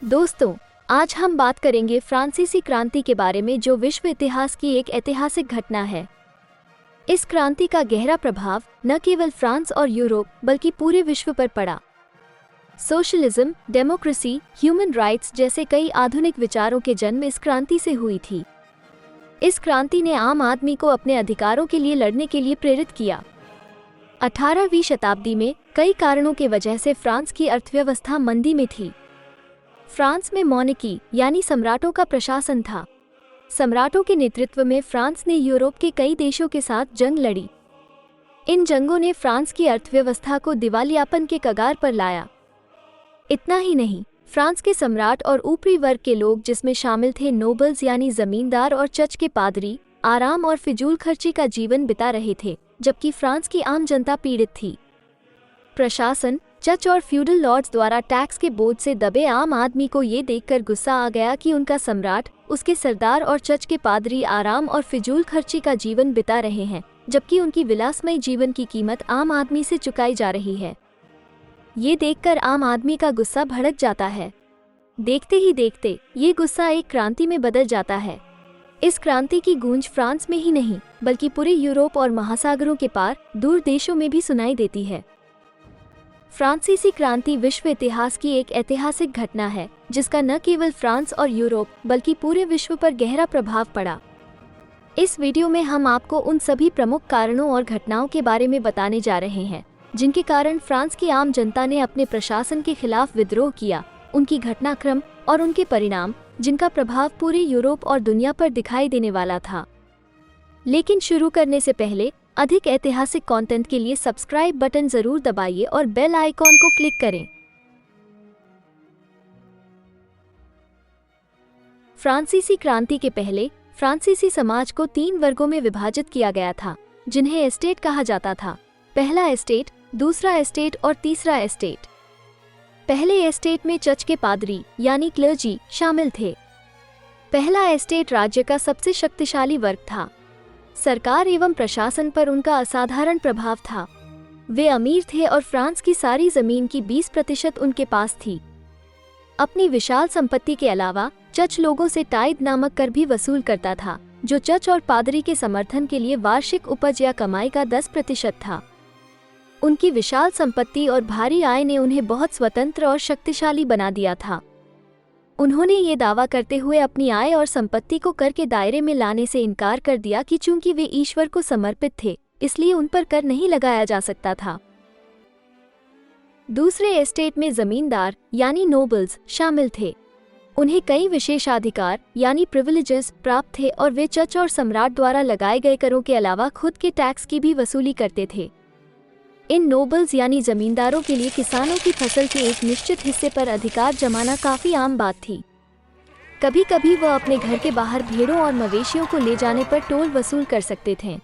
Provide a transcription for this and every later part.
दोस्तों, आज हम बात करेंगे फ्रांसीसी क्रांति के बारे में, जो विश्व इतिहास की एक ऐतिहासिक घटना है। इस क्रांति का गहरा प्रभाव न केवल फ्रांस और यूरोप बल्कि पूरे विश्व पर पड़ा। सोशलिज्म, डेमोक्रेसी, ह्यूमन राइट्स जैसे कई आधुनिक विचारों के जन्म इस क्रांति से हुई थी। इस क्रांति ने आम आदमी को अपने अधिकारों के लिए लड़ने के लिए प्रेरित किया। 18वीं शताब्दी में कई कारणों के वजह से फ्रांस की अर्थव्यवस्था मंदी में थी। फ्रांस में मोनार्की यानी सम्राटों का प्रशासन था। सम्राटों के नेतृत्व में फ्रांस ने यूरोप के कई देशों के साथ जंग लड़ी। इन जंगों ने फ्रांस की अर्थव्यवस्था को दिवालियापन के कगार पर लाया। इतना ही नहीं, फ्रांस के सम्राट और ऊपरी वर्ग के लोग, जिसमें शामिल थे नोबल्स यानी जमींदार और चर्च के पादरी, आराम और फिजूल खर्ची का जीवन बिता रहे थे, जबकि फ्रांस की आम जनता पीड़ित थी। प्रशासन, चर्च और फ्यूडल लॉर्ड्स द्वारा टैक्स के बोझ से दबे आम आदमी को ये देखकर गुस्सा आ गया कि उनका सम्राट, उसके सरदार और चर्च के पादरी आराम और फिजूल खर्ची का जीवन बिता रहे हैं, जबकि उनकी विलासमय जीवन की कीमत आम आदमी से चुकाई जा रही है। ये देखकर आम आदमी का गुस्सा भड़क जाता है। देखते ही देखते ये गुस्सा एक क्रांति में बदल जाता है। इस क्रांति की गूंज फ्रांस में ही नहीं बल्कि पूरे यूरोप और महासागरों के पार दूर देशों में भी सुनाई देती है। फ्रांसीसी क्रांति विश्व इतिहास की एक ऐतिहासिक घटना है, जिसका न केवल फ्रांस और यूरोप बल्कि पूरे विश्व पर गहरा प्रभाव पड़ा। इस वीडियो में हम आपको उन सभी प्रमुख कारणों और घटनाओं के बारे में बताने जा रहे हैं, जिनके कारण फ्रांस की आम जनता ने अपने प्रशासन के खिलाफ विद्रोह किया, उनकी घटनाक्रम और उनके परिणाम, जिनका प्रभाव पूरे यूरोप और दुनिया पर दिखाई देने वाला था। लेकिन शुरू करने से पहले अधिक ऐतिहासिक कंटेंट के लिए सब्सक्राइब बटन जरूर दबाइए और बेल आइकॉन को क्लिक करें। फ्रांसीसी क्रांति के पहले फ्रांसीसी समाज को 3 वर्गों में विभाजित किया गया था, जिन्हें एस्टेट कहा जाता था। पहला एस्टेट, दूसरा एस्टेट और तीसरा एस्टेट। पहले एस्टेट में चर्च के पादरी यानी क्लर्जी शामिल थे। पहला एस्टेट राज्य का सबसे शक्तिशाली वर्ग था। सरकार एवं प्रशासन पर उनका असाधारण प्रभाव था। वे अमीर थे और फ्रांस की सारी जमीन की 20% उनके पास थी। अपनी विशाल संपत्ति के अलावा चर्च लोगों से टाइद नामक कर भी वसूल करता था, जो चर्च और पादरी के समर्थन के लिए वार्षिक उपज या कमाई का 10% था। उनकी विशाल संपत्ति और भारी आय ने उन्हें बहुत स्वतंत्र और शक्तिशाली बना दिया था। उन्होंने ये दावा करते हुए अपनी आय और संपत्ति को कर के दायरे में लाने से इनकार कर दिया कि चूंकि वे ईश्वर को समर्पित थे, इसलिए उन पर कर नहीं लगाया जा सकता था। दूसरे एस्टेट में जमींदार यानी नोबल्स शामिल थे। उन्हें कई विशेषाधिकार यानी प्रिविलेजेस प्राप्त थे और वे चर्च और सम्राट द्वारा लगाए गए करों के अलावा खुद के टैक्स की भी वसूली करते थे। इन नोबल्स यानी जमींदारों के लिए किसानों की फसल के एक निश्चित हिस्से पर अधिकार जमाना काफी आम बात थी। कभी कभी वह अपने घर के बाहर भेड़ों और मवेशियों को ले जाने पर टोल वसूल कर सकते थे।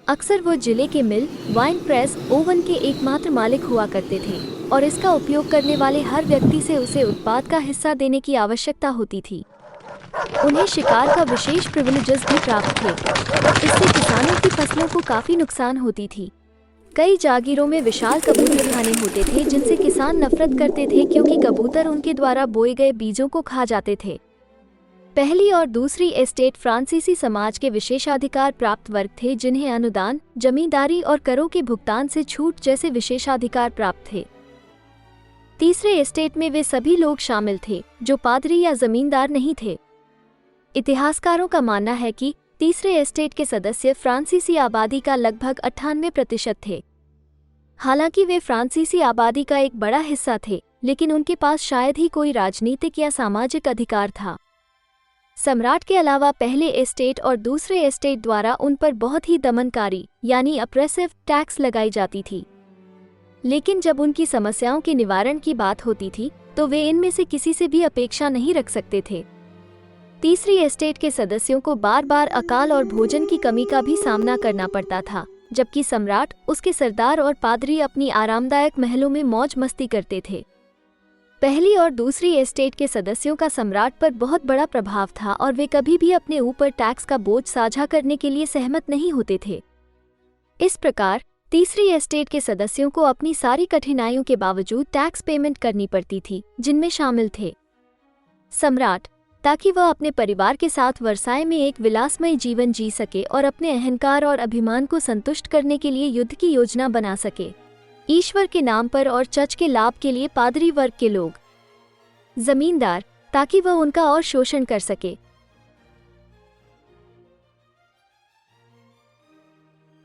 अक्सर वो जिले के मिल, वाइन प्रेस, ओवन के एकमात्र मालिक हुआ करते थे और इसका उपयोग करने वाले हर व्यक्ति से उसे उत्पाद का हिस्सा देने की आवश्यकता होती थी। उन्हें शिकार का विशेष प्रिविलेजेस भी प्राप्त थे। इससे किसानों की फसलों को काफी नुकसान होती थी। कई जागीरों में विशाल कबूतर खाने होते थे, जिनसे किसान नफरत करते थे क्योंकि कबूतर उनके द्वारा बोए गए बीजों को खा जाते थे। पहली और दूसरी एस्टेट फ्रांसीसी समाज के विशेषाधिकार प्राप्त वर्ग थे, जिन्हें अनुदान, जमींदारी और करों के भुगतान से छूट जैसे विशेषाधिकार प्राप्त थे। तीसरे एस्टेट में वे सभी लोग शामिल थे जो पादरी या जमींदार नहीं थे। इतिहासकारों का मानना है कि तीसरे एस्टेट के सदस्य फ्रांसीसी आबादी का लगभग 98% थे। हालांकि वे फ्रांसीसी आबादी का एक बड़ा हिस्सा थे, लेकिन उनके पास शायद ही कोई राजनीतिक या सामाजिक अधिकार था। सम्राट के अलावा पहले एस्टेट और दूसरे एस्टेट द्वारा उन पर बहुत ही दमनकारी यानी अप्रेसिव टैक्स लगाई जाती थी। लेकिन जब उनकी समस्याओं के निवारण की बात होती थी, तो वे इनमें से किसी से भी अपेक्षा नहीं रख सकते थे। तीसरी एस्टेट के सदस्यों को बार बार अकाल और भोजन की कमी का भी सामना करना पड़ता था, जबकि सम्राट, उसके सरदार और पादरी अपनी आरामदायक महलों में मौज मस्ती करते थे। पहली और दूसरी एस्टेट के सदस्यों का सम्राट पर बहुत बड़ा प्रभाव था और वे कभी भी अपने ऊपर टैक्स का बोझ साझा करने के लिए सहमत नहीं होते थे। इस प्रकार तीसरी एस्टेट के सदस्यों को अपनी सारी कठिनाइयों के बावजूद टैक्स पेमेंट करनी पड़ती थी, जिनमें शामिल थे सम्राट, ताकि वह अपने परिवार के साथ वर्साय में एक विलासमय जीवन जी सके और अपने अहंकार और अभिमान को संतुष्ट करने के लिए युद्ध की योजना बना सके, ईश्वर के नाम पर और चर्च के लाभ के लिए पादरी वर्ग के लोग। जमींदार, ताकि वह उनका और शोषण कर सके।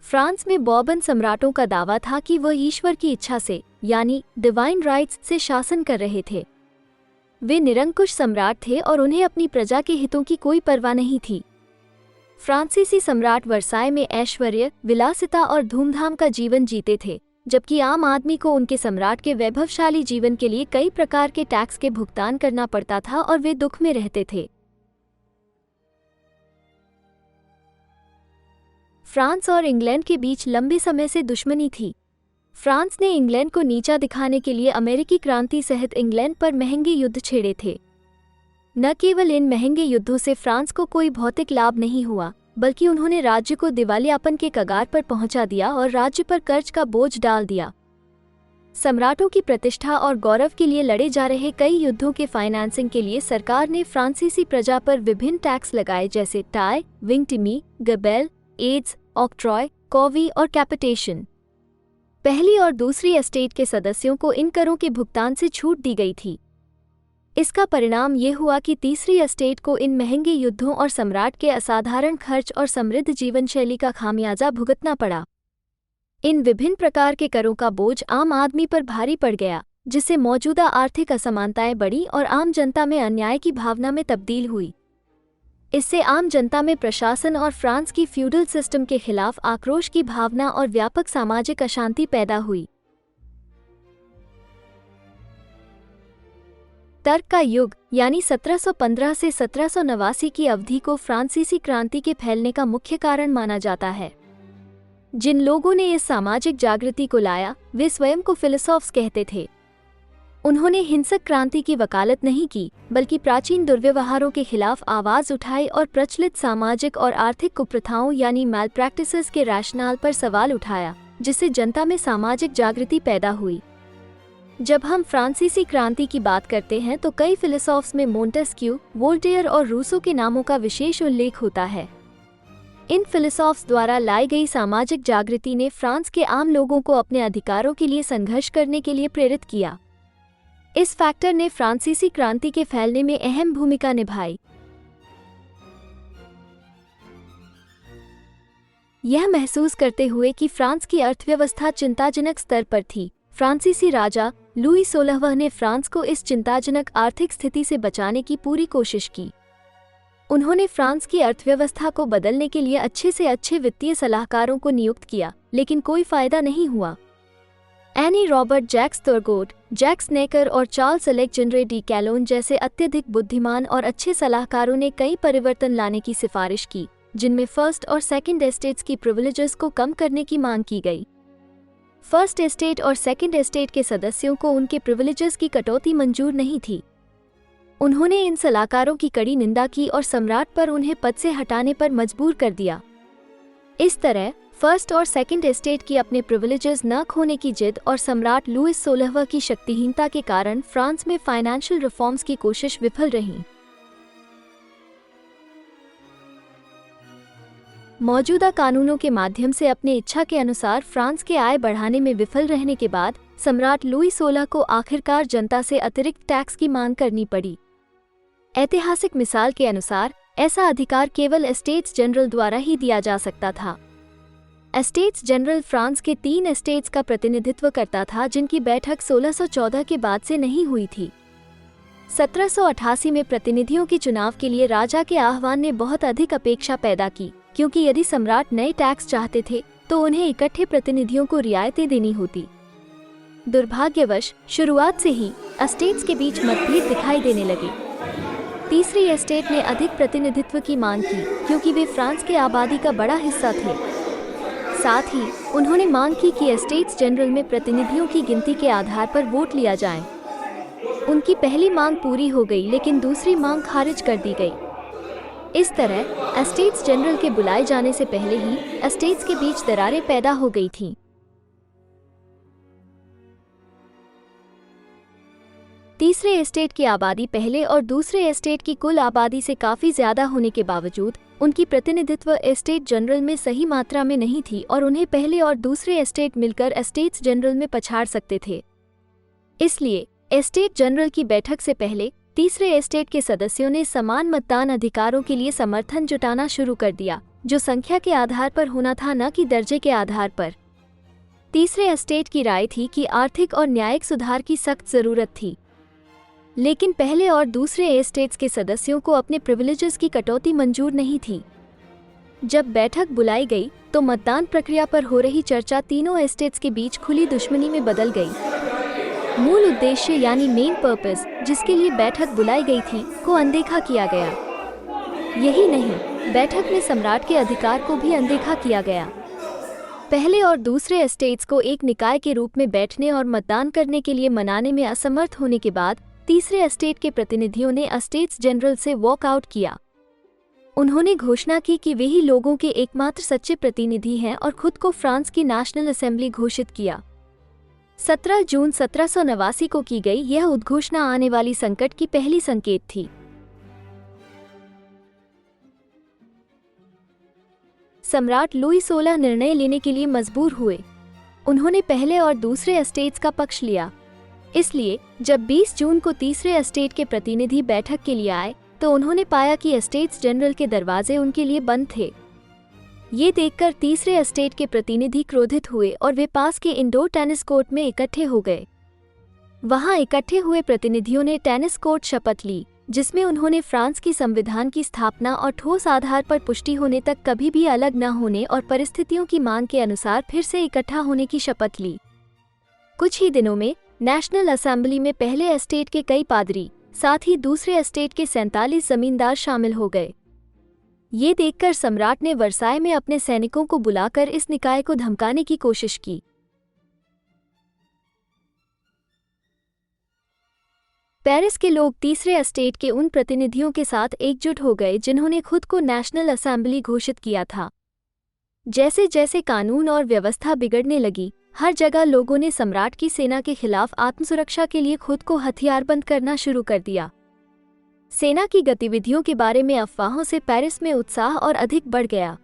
फ्रांस में बourbon सम्राटों का दावा था कि वह ईश्वर की इच्छा से, यानी डिवाइन राइट्स से शासन कर रहे थे। वे निरंकुश सम्राट थे और उन्हें अपनी प्रजा के हितों की कोई परवाह नहीं थी। फ्रांसीसी सम्राट वर्साय में ऐश्वर्य, विलासिता और धूमधाम का जीवन जीते थे, जबकि आम आदमी को उनके सम्राट के वैभवशाली जीवन के लिए कई प्रकार के टैक्स के भुगतान करना पड़ता था और वे दुख में रहते थे। फ्रांस और इंग्लैंड के बीच लंबे समय से दुश्मनी थी। फ्रांस ने इंग्लैंड को नीचा दिखाने के लिए अमेरिकी क्रांति सहित इंग्लैंड पर महंगे युद्ध छेड़े थे। न केवल इन महंगे युद्धों से फ्रांस को कोई भौतिक लाभ नहीं हुआ, बल्कि उन्होंने राज्य को दिवालियापन के कगार पर पहुंचा दिया और राज्य पर कर्ज का बोझ डाल दिया। सम्राटों की प्रतिष्ठा और गौरव के लिए लड़े जा रहे कई युद्धों के फाइनेंसिंग के लिए सरकार ने फ्रांसीसी प्रजा पर विभिन्न टैक्स लगाए, जैसे टाई, विंगटिमी, गबेल, एड्स, ऑक्ट्रॉय, कॉवी और कैपिटेशन। पहली और दूसरी एस्टेट के सदस्यों को इन करों के भुगतान से छूट दी गई थी। इसका परिणाम ये हुआ कि तीसरी एस्टेट को इन महंगे युद्धों और सम्राट के असाधारण खर्च और समृद्ध जीवन शैली का खामियाजा भुगतना पड़ा। इन विभिन्न प्रकार के करों का बोझ आम आदमी पर भारी पड़ गया, जिससे मौजूदा आर्थिक असमानताएं बढ़ी और आम जनता में अन्याय की भावना में तब्दील हुई। इससे आम जनता में प्रशासन और फ्रांस की फ्यूडल सिस्टम के खिलाफ आक्रोश की भावना और व्यापक सामाजिक अशांति पैदा हुई। तर्क का युग यानी 1715 से 1789 की अवधि को फ्रांसीसी क्रांति के फैलने का मुख्य कारण माना जाता है। जिन लोगों ने इस सामाजिक जागृति को लाया, वे स्वयं को फिलोसॉफ्स कहते थे। उन्होंने हिंसक क्रांति की वकालत नहीं की, बल्कि प्राचीन दुर्व्यवहारों के खिलाफ आवाज उठाई और प्रचलित सामाजिक और आर्थिक कुप्रथाओं यानी मैल प्रैक्टिसेस के रैशनल पर सवाल उठाया, जिससे जनता में सामाजिक जागृति पैदा हुई। जब हम फ्रांसीसी क्रांति की बात करते हैं तो कई फिलोसॉफ्स में मोंटेस्क्यू, वोल्टेयर और रूसो के नामों का विशेष उल्लेख होता है। इन फिलोसॉफ्स द्वारा लाई गई सामाजिक जागृति ने फ्रांस के आम लोगों को अपने अधिकारों के लिए संघर्ष करने के लिए प्रेरित किया। इस फैक्टर ने फ्रांसीसी क्रांति के फैलने में अहम भूमिका निभाई। यह महसूस करते हुए कि फ्रांस की अर्थव्यवस्था चिंताजनक स्तर पर थी, फ्रांसीसी राजा लुई 16वां ने फ्रांस को इस चिंताजनक आर्थिक स्थिति से बचाने की पूरी कोशिश की। उन्होंने फ्रांस की अर्थव्यवस्था को बदलने के लिए अच्छे से अच्छे वित्तीय सलाहकारों को नियुक्त किया, लेकिन कोई फायदा नहीं हुआ। एनी रॉबर्ट, जैक्स तुर्गोट, जैक्स नेकर और चार्ल्स अलेक्जेंड्रे डी कैलोन जैसे अत्यधिक बुद्धिमान और अच्छे सलाहकारों ने कई परिवर्तन लाने की सिफारिश की, जिनमें फर्स्ट और सेकंड एस्टेट्स की प्रिविलेजेस को कम करने की मांग की गई। फर्स्ट एस्टेट और सेकंड एस्टेट के सदस्यों को उनके प्रिविलेजेस की कटौती मंजूर नहीं थी। उन्होंने इन सलाहकारों की कड़ी निंदा की और सम्राट पर उन्हें पद से हटाने पर मजबूर कर दिया। इस तरह फर्स्ट और सेकंड एस्टेट की अपने प्रिविलेजेस न खोने की जिद और सम्राट लुईस 16वां की शक्तिहीनता के कारण फ्रांस में फाइनेंशियल रिफॉर्म्स की कोशिश विफल रही। मौजूदा कानूनों के माध्यम से अपने इच्छा के अनुसार फ्रांस के आय बढ़ाने में विफल रहने के बाद सम्राट लुई 16 को आखिरकार जनता से अतिरिक्त टैक्स की मांग करनी पड़ी। ऐतिहासिक मिसाल के अनुसार ऐसा अधिकार केवल एस्टेट्स जनरल द्वारा ही दिया जा सकता था। एस्टेट्स जनरल फ्रांस के 3 एस्टेट्स का प्रतिनिधित्व करता था, जिनकी बैठक 1614 के बाद से नहीं हुई थी। 1788 में प्रतिनिधियों के चुनाव के लिए राजा के आह्वान ने बहुत अधिक अपेक्षा पैदा की, क्योंकि यदि सम्राट नए टैक्स चाहते थे तो उन्हें इकट्ठे प्रतिनिधियों को रियायतें देनी होती। दुर्भाग्यवश शुरुआत से ही एस्टेट्स के बीच मतभेद दिखाई देने लगे। तीसरी एस्टेट ने अधिक प्रतिनिधित्व की मांग की, क्योंकि वे फ्रांस के आबादी का बड़ा हिस्सा थे। साथ ही उन्होंने मांग की कि एस्टेट्स जनरल में प्रतिनिधियों की गिनती के आधार पर वोट लिया जाए। उनकी पहली मांग पूरी हो गई, लेकिन दूसरी मांग खारिज कर दी गई। इस तरह एस्टेट्स जनरल के बुलाए जाने से पहले ही एस्टेट्स के बीच दरारें पैदा हो गई थीं। तीसरे एस्टेट की आबादी पहले और दूसरे एस्टेट की कुल आबादी से काफी ज्यादा होने के बावजूद उनकी प्रतिनिधित्व एस्टेट जनरल में सही मात्रा में नहीं थी और उन्हें पहले और दूसरे एस्टेट मिलकर एस्टेट्स जनरल में पछाड़ सकते थे। इसलिए एस्टेट जनरल की बैठक से पहले तीसरे एस्टेट के सदस्यों ने समान मतदान अधिकारों के लिए समर्थन जुटाना शुरू कर दिया, जो संख्या के आधार पर होना था, न कि दर्जे के आधार पर। तीसरे एस्टेट की राय थी कि आर्थिक और न्यायिक सुधार की सख्त जरूरत थी, लेकिन पहले और दूसरे एस्टेट्स के सदस्यों को अपने प्रिविलेजेस की कटौती मंजूर नहीं थी। जब बैठक बुलाई गई तो मतदान प्रक्रिया पर हो रही चर्चा तीनों एस्टेट्स के बीच खुली दुश्मनी में बदल गई। मूल उद्देश्य यानी मेन पर्पस जिसके लिए बैठक बुलाई गई थी को अनदेखा किया गया। यही नहीं, बैठक में सम्राट के अधिकार को भी अनदेखा किया गया। पहले और दूसरे एस्टेट्स को एक निकाय के रूप में बैठने और मतदान करने के लिए मनाने में असमर्थ होने के बाद तीसरे एस्टेट के प्रतिनिधियों ने एस्टेट्स जनरल से वॉकआउट किया। उन्होंने घोषणा की कि वे ही लोगों के एकमात्र सच्चे प्रतिनिधि हैं और खुद को फ्रांस की नेशनल असेंबली घोषित किया। 17 जून 1789 को की गई यह उद्घोषणा आने वाली संकट की पहली संकेत थी। सम्राट लुई 16 निर्णय लेने के लिए मजबूर हुए। उन्होंने पहले और दूसरे एस्टेट्स का पक्ष लिया। इसलिए जब 20 जून को तीसरे एस्टेट के प्रतिनिधि बैठक के लिए आए तो उन्होंने पाया कि एस्टेट्स जनरल के दरवाजे उनके लिए बंद थे। ये देखकर तीसरे एस्टेट के प्रतिनिधि क्रोधित हुए और वे पास के इंडोर टेनिस कोर्ट में इकट्ठे हो गए। वहां इकट्ठे हुए प्रतिनिधियों ने टेनिस कोर्ट शपथ ली, जिसमें उन्होंने फ्रांस की संविधान की स्थापना और ठोस आधार पर पुष्टि होने तक कभी भी अलग न होने और परिस्थितियों की मांग के अनुसार फिर से इकट्ठा होने की शपथ ली। कुछ ही दिनों में नेशनल असेंबली में पहले एस्टेट के कई पादरी, साथ ही दूसरे एस्टेट के 47 जमींदार शामिल हो गए। ये देखकर सम्राट ने वर्साय में अपने सैनिकों को बुलाकर इस निकाय को धमकाने की कोशिश की। पेरिस के लोग तीसरे एस्टेट के उन प्रतिनिधियों के साथ एकजुट हो गए जिन्होंने खुद को नेशनल असेंबली घोषित किया था। जैसे जैसे कानून और व्यवस्था बिगड़ने लगी, हर जगह लोगों ने सम्राट की सेना के खिलाफ आत्मसुरक्षा के लिए खुद को हथियारबंद करना शुरू कर दिया। सेना की गतिविधियों के बारे में अफवाहों से पेरिस में उत्साह और अधिक बढ़ गया।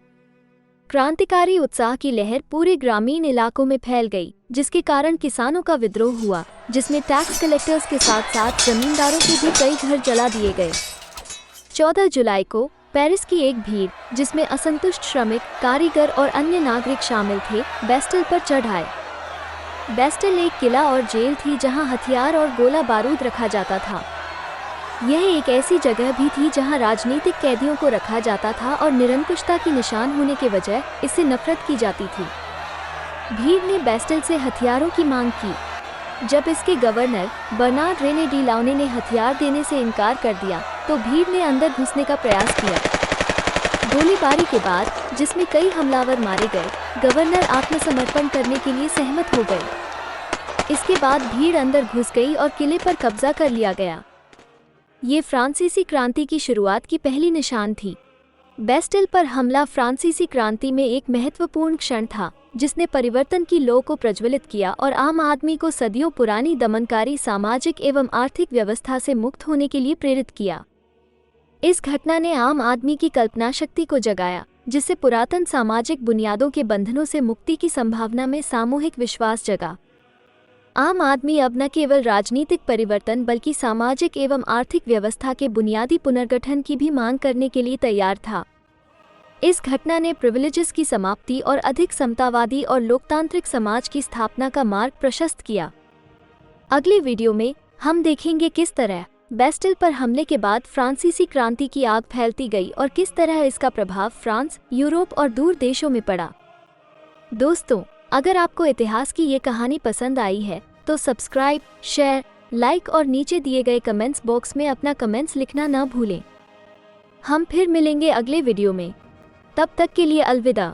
क्रांतिकारी उत्साह की लहर पूरे ग्रामीण इलाकों में फैल गई, जिसके कारण किसानों का विद्रोह हुआ, जिसमें टैक्स कलेक्टर्स के साथ साथ जमींदारों के भी कई घर जला दिए गए। 14 जुलाई को पेरिस की एक भीड़, जिसमें असंतुष्ट श्रमिक, कारीगर और अन्य नागरिक शामिल थे, बेस्टिल पर चढ़ आए। बेस्टिल एक किला और जेल थी जहां हथियार और गोला बारूद रखा जाता था। यह एक ऐसी जगह भी थी जहां राजनीतिक कैदियों को रखा जाता था और निरंकुशता की निशान होने के बजाय इससे नफरत की जाती थी। भीड़ ने बेस्टिल से हथियारों की मांग की। जब इसके गवर्नर बर्नार्ड रेने डी लाउने ने हथियार देने से इनकार कर दिया तो भीड़ ने अंदर घुसने का प्रयास किया। गोलीबारी के बाद, जिसमें कई हमलावर मारे गए, गवर्नर आत्मसमर्पण करने के लिए सहमत हो गए। इसके बाद भीड़ अंदर घुस गई और किले पर कब्जा कर लिया गया। ये फ्रांसीसी क्रांति की शुरुआत की पहली निशान थी। बेस्टिल पर हमला फ्रांसीसी क्रांति में एक महत्वपूर्ण क्षण था, जिसने परिवर्तन की लौ को प्रज्वलित किया और आम आदमी को सदियों पुरानी दमनकारी सामाजिक एवं आर्थिक व्यवस्था से मुक्त होने के लिए प्रेरित किया। इस घटना ने आम आदमी की कल्पना शक्ति को जगाया, जिससे पुरातन सामाजिक बुनियादों के बंधनों से मुक्ति की संभावना में सामूहिक विश्वास जगा। आम आदमी अब न केवल राजनीतिक परिवर्तन बल्कि सामाजिक एवं आर्थिक व्यवस्था के बुनियादी पुनर्गठन की भी मांग करने के लिए तैयार था। इस घटना ने प्रिविलेजेस की समाप्ति और अधिक समतावादी और लोकतांत्रिक समाज की स्थापना का मार्ग प्रशस्त किया। अगले वीडियो में हम देखेंगे किस तरह बेस्टिल पर हमले के बाद फ्रांसीसी क्रांति की आग फैलती गई और किस तरह इसका प्रभाव फ्रांस, यूरोप और दूर देशों में पड़ा। दोस्तों, अगर आपको इतिहास की ये कहानी पसंद आई है तो सब्सक्राइब, शेयर, लाइक और नीचे दिए गए कमेंट्स बॉक्स में अपना कमेंट्स लिखना न भूलें। हम फिर मिलेंगे अगले वीडियो में। तब तक के लिए अलविदा।